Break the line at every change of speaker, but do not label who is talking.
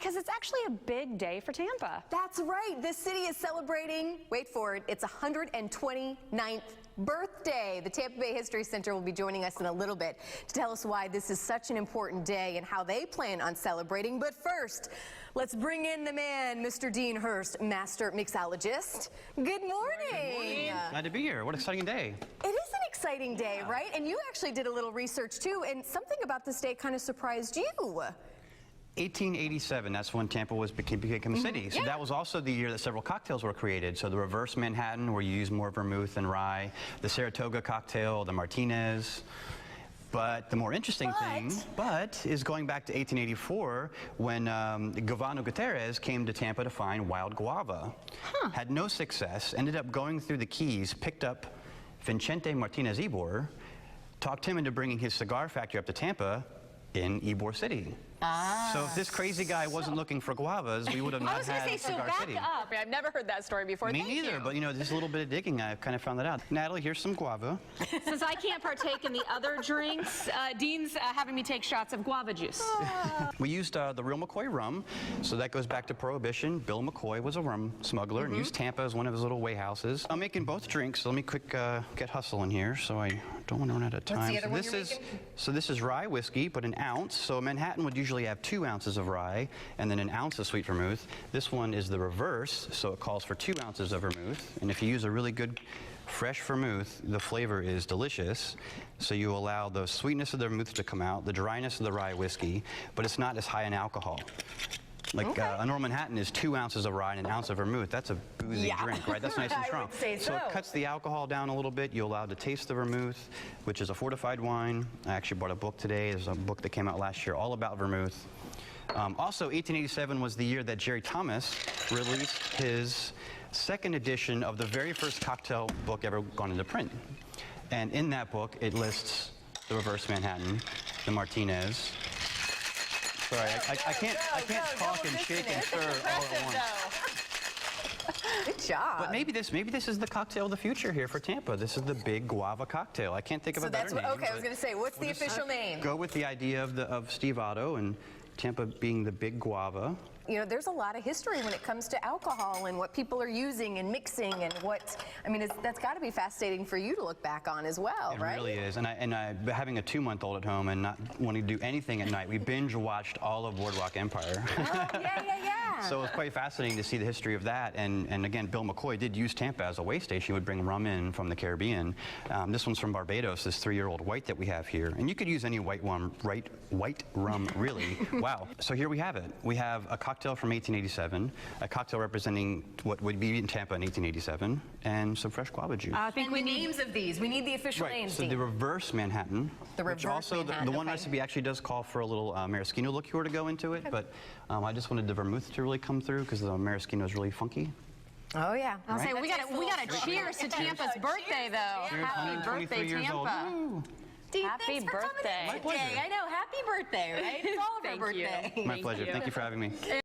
Because it's actually a big day for Tampa.
That's right. This city is celebrating, wait for it, its 129th birthday. The Tampa Bay History Center will be joining us in a little bit to tell us why this is such an important day and how they plan on celebrating. But first, let's bring in the man, Mr. Dean Hurst, master mixologist. Good morning.
Good morning. Glad to be here. What an exciting day.
It is an exciting day, right? And you actually did a little research too, and something about this day kind of surprised you.
1887, that's when Tampa became a city. So that was also the year that several cocktails were created. So the reverse Manhattan, where you use more vermouth and rye, the Saratoga cocktail, the Martinez. But the more interesting thing, is going back to 1884 when Guava came to Tampa to find wild guava. Had no success, ended up going through the Keys, picked up Vicente Martinez Ybor, talked him into bringing his cigar factory up to Tampa in Ybor City. So if this crazy guy wasn't looking for guavas, we would have not had a cigar city.
Up. I've never heard that story before.
Me neither, but you know, just a little bit of digging, I kind of found that out. Natalie, here's some guava.
Since I can't partake in the other drinks, Dean's having me take shots of guava juice.
We used the real McCoy rum, so that goes back to Prohibition. Bill McCoy was a rum smuggler and used Tampa as one of his little wayhouses. I'm making both drinks, so let me quick get hustling here, so I don't want to run out of time. So this is rye whiskey, but an ounce. So Manhattan would usually have 2 ounces of rye and then an ounce of sweet vermouth. This one is the reverse, so it calls for 2 ounces of vermouth. And if you use a really good fresh vermouth, the flavor is delicious. So you allow the sweetness of the vermouth to come out, the dryness of the rye whiskey, but it's not as high in alcohol. Like a normal Manhattan is 2 ounces of rye and an ounce of vermouth. That's a boozy drink, right? That's nice and strong.
I would say
so it cuts the alcohol down a little bit. You're allowed to taste the vermouth, which is a fortified wine. I actually bought a book today. There's a book that came out last year all about vermouth. Also, 1887 was the year that Jerry Thomas released his second edition of the very first cocktail book ever gone into print. And in that book, it lists the reverse Manhattan, the Martinez. Sorry, I can't talk and shake and stir all at once.
Good job.
But maybe this is the cocktail of the future here for Tampa. This is the big guava cocktail. I can't think of a better name.
Okay, I was going to say, what's the official name?
Go with the idea of Steve Otto and Tampa being the big guava.
You know, there's a lot of history when it comes to alcohol and what people are using and mixing and what, I mean, that's got to be fascinating for you to look back on as well, right?
It really is. And having a 2-month-old at home and not wanting to do anything at night, we binge watched all of Boardwalk Empire.
Oh, yeah.
So it was quite fascinating to see the history of that. And again, Bill McCoy did use Tampa as a way station. He would bring rum in from the Caribbean. This one's from Barbados, this 3-year-old white that we have here. And you could use any white rum, really. Wow. So here we have it. We have a cocktail from 1887, a cocktail representing what would be in Tampa in 1887, and some fresh guava juice.
I think we need names of these. We need the official names.
So the reverse Manhattan, which also the one recipe actually does call for a little maraschino liqueur to go into it, but I just wanted the vermouth to really come through because the maraschino is really funky.
Oh yeah.
I'll say we got to cheers to Tampa's birthday though.
Cheers,
Happy birthday, Tampa.
Dean,
happy birthday.
I know. Happy birthday, right? It's all of our birthday.
My pleasure. Thank you for having me.